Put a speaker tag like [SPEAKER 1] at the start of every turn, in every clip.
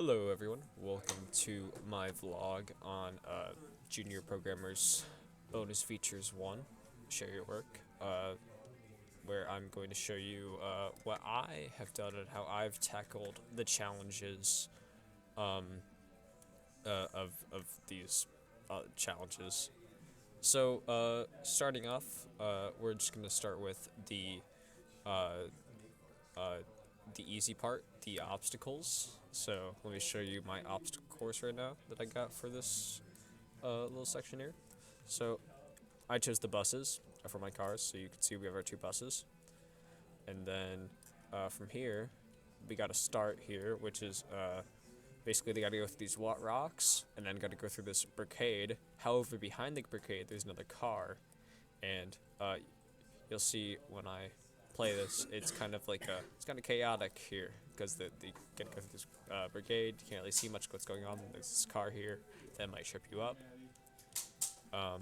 [SPEAKER 1] Hello everyone, welcome to my vlog on Junior Programmers Bonus Features 1, Share Your Work, where I'm going to show you what I have done and how I've tackled the challenges um, of these challenges. So, starting off, we're just going to start with uh, uh, the easy part, the obstacles. So let me show you my obstacle course right now that I got for this little section here. So I chose the buses for my cars, so you can see we have our two buses. And then from here, we got to start here, which is basically they got to go through these rocks and then got to go through this barricade. However, behind the barricade, there's another car, and you'll see when I play this, it's kind of like it's kind of chaotic here because they get to go through this barricade. You can't really see much of what's going on. There's this car here that might trip you up. Um,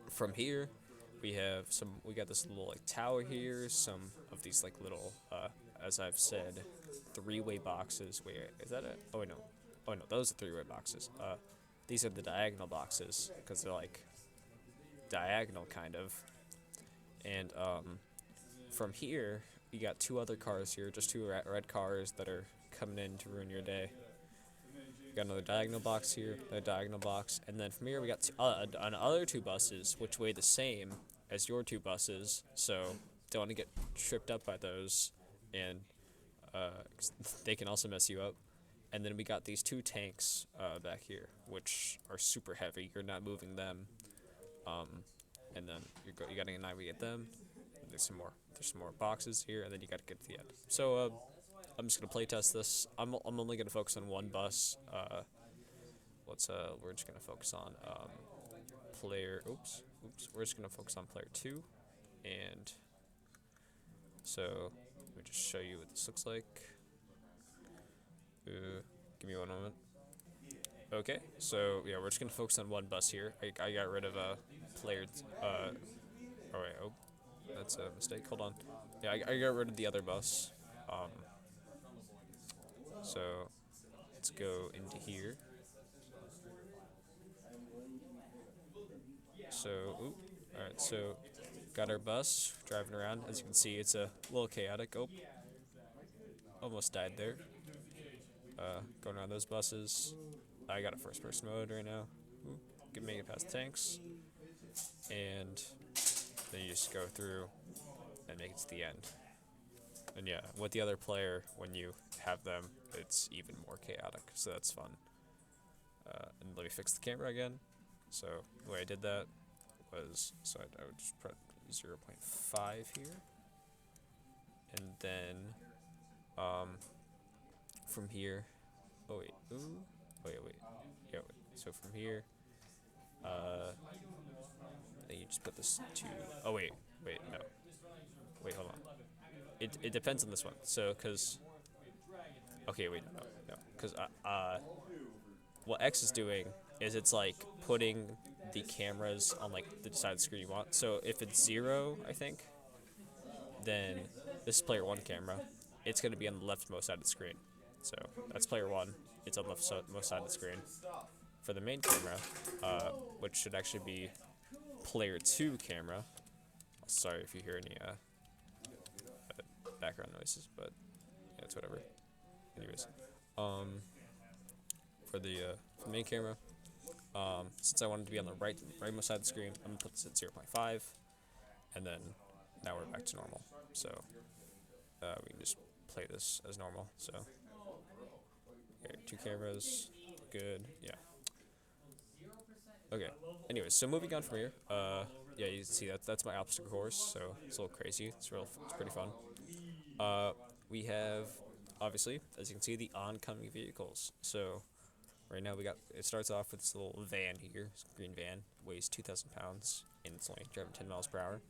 [SPEAKER 1] from here, we got this little like tower here. Some of these like little, as I've said, three-way boxes. Wait, is that it? Oh wait, no. Oh no, those are three-way boxes. These are the diagonal boxes because they're like diagonal kind of. And from here, you got two other cars here, just two red cars that are coming in to ruin your day. We got another diagonal box here, another diagonal box, and then from here we got another two buses, which weigh the same as your two buses, so don't want to get tripped up by those, and they can also mess you up. And then we got these two tanks back here, which are super heavy. You're not moving them, and then you got to navigate them. There's some more. There's some more boxes here, and then you got to get to the end. So I'm just gonna play test this. I'm only gonna focus on one bus. We're just gonna focus on player. Oops. We're just gonna focus on player 2, and so let me just show you what this looks like. Give me one moment. Okay, so yeah, we're just gonna focus on one bus here. I got rid of a player. Oh wait, oh, that's a mistake. Hold on. Yeah, I got rid of the other bus. Um, so let's go into here. So, alright, so got our bus driving around. As you can see, it's a little chaotic. Oh, almost died there. Going around those buses. I got a first person mode right now. Ooh, can make it past tanks. And then you just go through and make it to the end. And yeah, with the other player, when you have them, it's even more chaotic. So that's fun. And let me fix the camera again. So the way I did that was, so I would just put 0.5 here. And then from here, oh wait, yeah, wait. So from here, then you just put this to, oh no. Wait, hold on. It depends on this one. So, okay, wait, no. Because what X is doing is it's like putting the cameras on like the side of the screen you want. So if it's 0, I think, then this is player 1 camera. It's going to be on the leftmost side of the screen. So that's player 1. It's on the leftmost side of the screen. For the main camera, which should actually be player 2 camera. Sorry if you hear any background noises, but yeah, it's whatever. Anyways, for the main camera, since I wanted to be on the rightmost side of the screen, I'm gonna put this at 0.5, and then now we're back to normal. So we can just play this as normal. So okay, 2 cameras, good, yeah. Okay. Anyways, so moving on from here, yeah, you can see that's my obstacle course. So it's a little crazy. It's pretty fun. We have, obviously, as you can see, the oncoming vehicles. So right now it starts off with this little van here, green van, weighs 2,000 pounds, and it's only driving 10 miles per hour.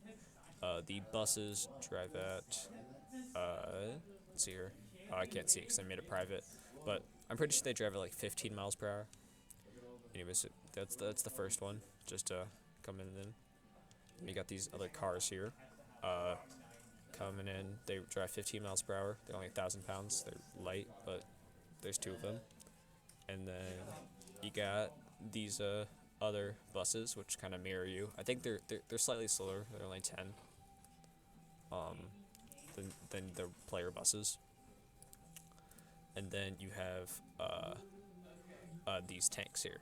[SPEAKER 1] The buses drive at, let's see here. Oh, I can't see it because I made it private, but I'm pretty sure they drive at like 15 miles per hour. Anyways, that's the first one, just coming in. And you got these other cars here, coming in. They drive 15 miles per hour. They're only 1,000 pounds. They're light, but There's two of them, and then you got these other buses which kind of mirror you. I think they're slightly slower. They're only 10 um than the player buses. And then you have these tanks here,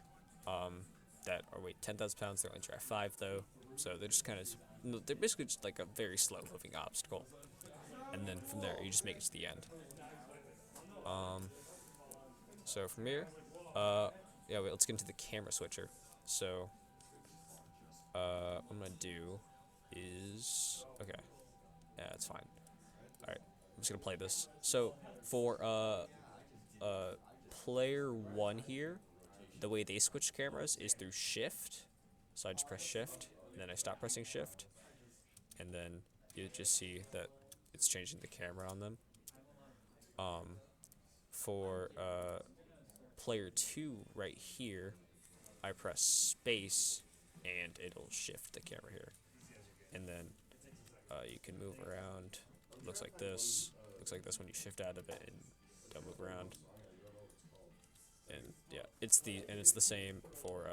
[SPEAKER 1] that are weight 10,000 pounds. They're only draft 5 though, so they're just kind of they're basically just like a very slow moving obstacle. And then from there you just make it to the end. So from here, yeah, wait, let's get into the camera switcher. So what I'm gonna do is okay. Yeah, it's fine. All right, I'm just gonna play this. So for player 1 here, the way they switch cameras is through shift. So I just press shift, and then I stop pressing shift, and then you just see that it's changing the camera on them. For player 2 right here, I press space, and it'll shift the camera here. And then you can move around. It looks like this. Looks like this when you shift out of it and don't move around. And yeah, it's the same for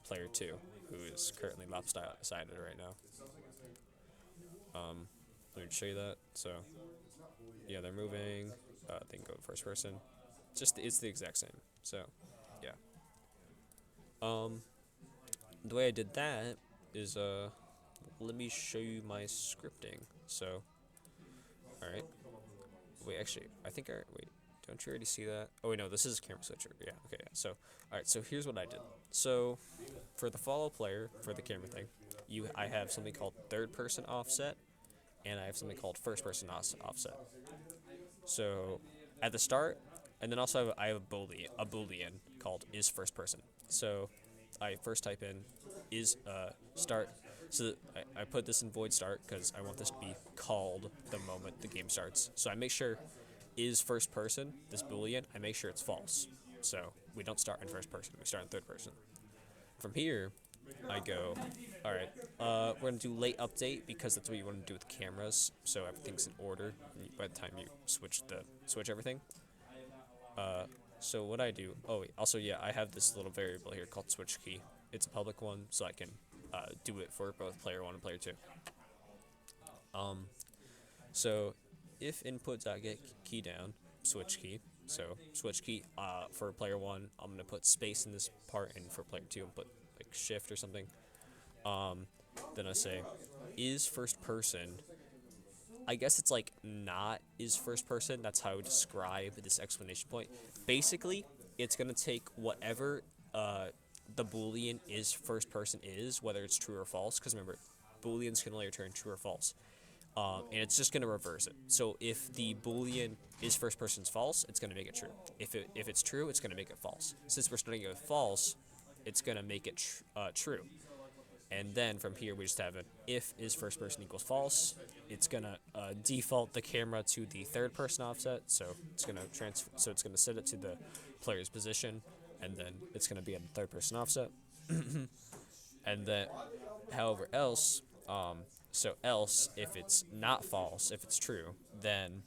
[SPEAKER 1] player 2, who is currently lopsided right now. Let me show you that. So yeah, they're moving. They can go first person. It's the exact same. So yeah. The way I did that is let me show you my scripting. So all right. Wait, actually, wait. Don't you already see that? Oh wait, no, this is a camera switcher. Yeah, okay. Yeah. So, all right. So here's what I did. So, for the follow player for the camera thing, I have something called third person offset, and I have something called first person offset. So, at the start, and then also I have a boolean called is first person. So, I first type in is start. So I put this in void start because I want this to be called the moment the game starts. So I make sure is first person, this boolean, I make sure it's false. So we don't start in first person, we start in third person. From here, I go, all right, we're gonna do late update because that's what you want to do with cameras, so everything's in order by the time you switch everything. So what I do, oh wait, also yeah, I have this little variable here called switch key. It's a public one, so I can do it for both player 1 and player 2. So if input.get key down, switch key. So switch key for player 1, I'm gonna put space in this part, and for player 2, I'm put like shift or something. Then I say is first person. I guess it's like not is first person. That's how I would describe this exclamation point. Basically, it's gonna take whatever the boolean is first person is, whether it's true or false, because remember, booleans can only return true or false, and it's just going to reverse it. So if the boolean is first person's false, it's going to make it true. If it's true, it's going to make it false. Since we're starting it with false, it's going to make it true. And then from here, we just have an if is first person equals false. It's going to default the camera to the third person offset, so it's going to it's going to set it to the player's position, and then it's going to be at the third person offset. And then, however else, so else, if it's not false, if it's true, then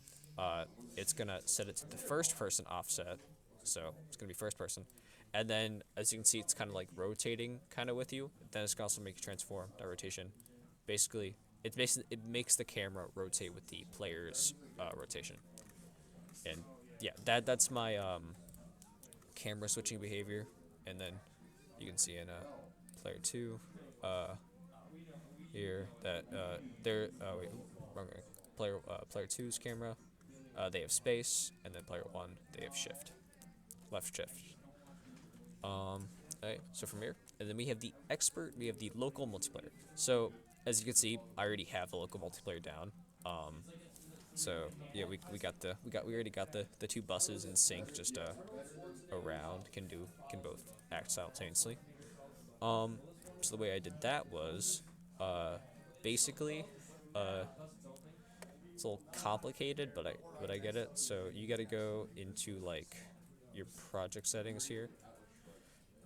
[SPEAKER 1] it's going to set it to the first person offset, so it's going to be first person. And then, as you can see, it's kind of like rotating kind of with you. Then it's going to also make a transform, that rotation. Basically, it makes the camera rotate with the player's rotation. And yeah, that's my camera switching behavior. And then you can see in player 2 here that they're wait, wrong way. Player 2's camera, they have space, and then player 1 they have shift, left shift. Alright, so from here, and then we have the expert, we have the local multiplayer. So as you can see, I already have the local multiplayer down. So yeah, we already got the two buses in sync, just around, can both act simultaneously. So the way I did that was basically it's a little complicated, but I get it. So you got to go into like your project settings here,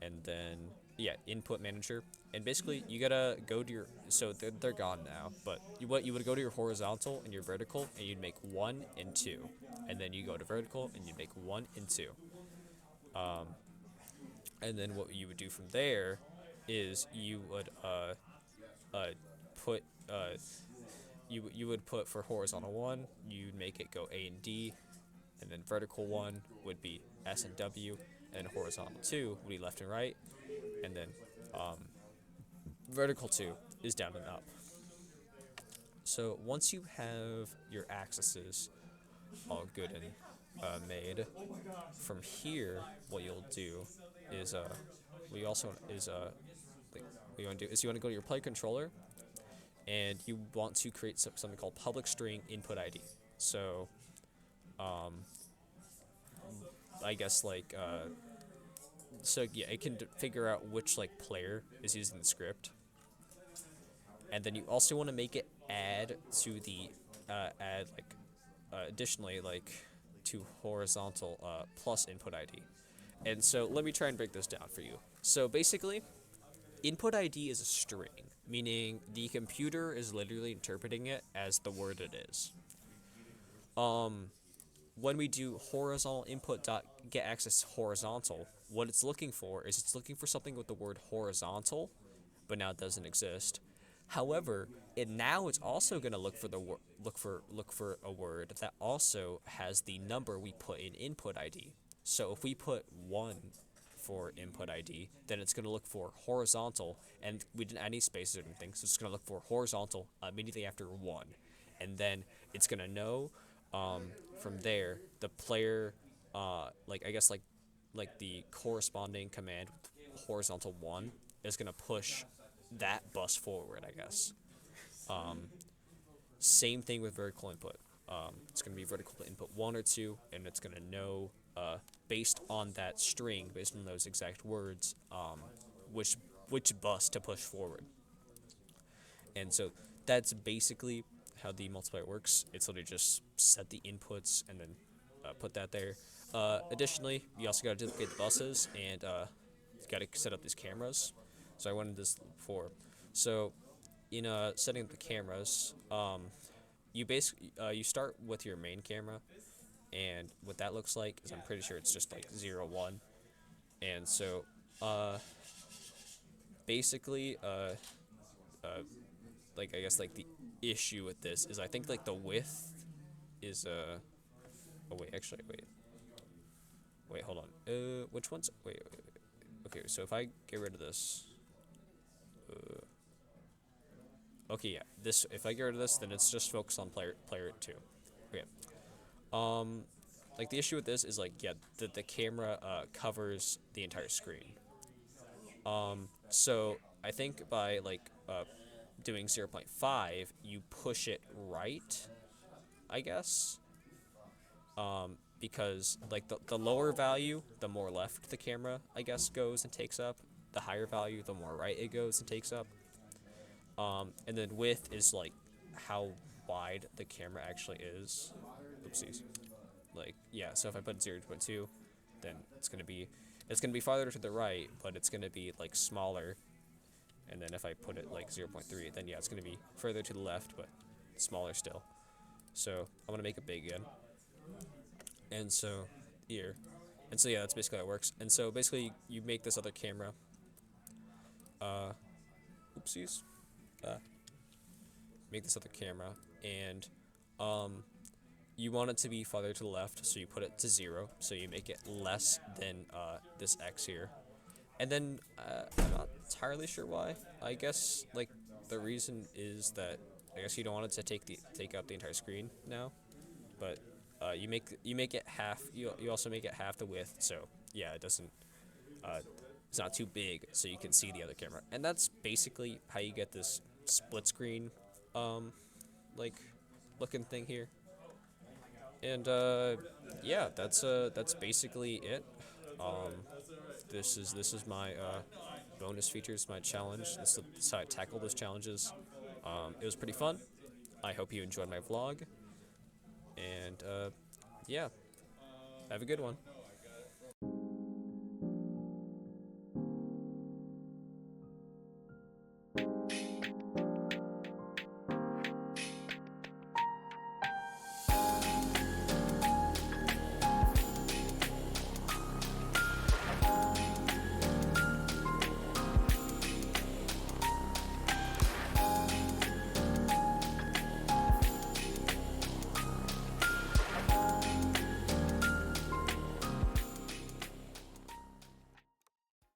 [SPEAKER 1] and then yeah, input manager, and basically you gotta go to your, so they're gone now, but you would go to your horizontal and your vertical, and you'd make 1 and 2, and then you go to vertical and you'd make 1 and 2, and then what you would do from there is you would put you would put for horizontal 1, you'd make it go A and D, and then vertical 1 would be S and W, and horizontal 2 would be left and right, and then vertical 2 is down and up. So once you have your axes all good and made, from here what you'll do is what you also is like, what you want to do is you want to go to your player controller, and you want to create something called public string input ID. So I guess like so yeah, it can figure out which like player is using the script, and then you also want to make it add to the add like additionally like to horizontal plus input ID. And so let me try and break this down for you. So basically, input ID is a string, meaning the computer is literally interpreting it as the word it is. When we do horizontal input dot get access horizontal, what it's looking for is it's looking for something with the word horizontal, but now it doesn't exist. However, it's also going to look for the look for a word that also has the number we put in input ID. So if we put 1 for input ID, then it's going to look for horizontal, and we didn't add any spaces or anything, so it's going to look for horizontal immediately after 1, and then it's going to know from there the player like I guess like the corresponding command with horizontal 1 is going to push that bus forward, I guess. Same thing with vertical input. It's going to be vertical input 1 or 2, and it's going to know based on that string, based on those exact words, which bus to push forward. And so that's basically how the multiplier works. It's literally just set the inputs and then put that there. Additionally, you also got to duplicate the buses, and you got to set up these cameras. So I went into this before. So in setting up the cameras, you basically you start with your main camera, and what that looks like is I'm pretty sure it's just like 0, 1, and so basically like I guess like the issue with this is I think like the width is oh wait, actually wait, hold on, which one's wait, okay, so if I get rid of this, okay, yeah, this, if I get rid of this, then it's just focused on player 2. Okay. Like the issue with this is like, yeah, the camera covers the entire screen. So I think by like doing 0.5, you push it right, I guess. Because like the lower value, the more left the camera, I guess, goes and takes up. The higher value, the more right it goes and takes up. And then width is like how wide the camera actually is. Oopsies. Like, yeah, so if I put 0.2, then it's gonna be farther to the right, but it's gonna be like smaller. And then if I put it like 0.3, then yeah, it's gonna be further to the left, but smaller still. So I'm gonna make it big again. And so here, and so yeah, that's basically how it works. And so basically you make this other camera. Oopsies. Make this other camera, and you want it to be farther to the left, so you put it to 0, so you make it less than this X here. And then I'm not entirely sure why. I guess like the reason is that I guess you don't want it to take out the entire screen now, but you make it half. You also make it half the width, so yeah, it doesn't. It's not too big, so you can see the other camera. And that's basically how you get this split screen, like looking thing here. And yeah, that's basically it. This is my bonus features, my challenge. This is how I tackle those challenges. It was pretty fun. I hope you enjoyed my vlog. And yeah, have a good one.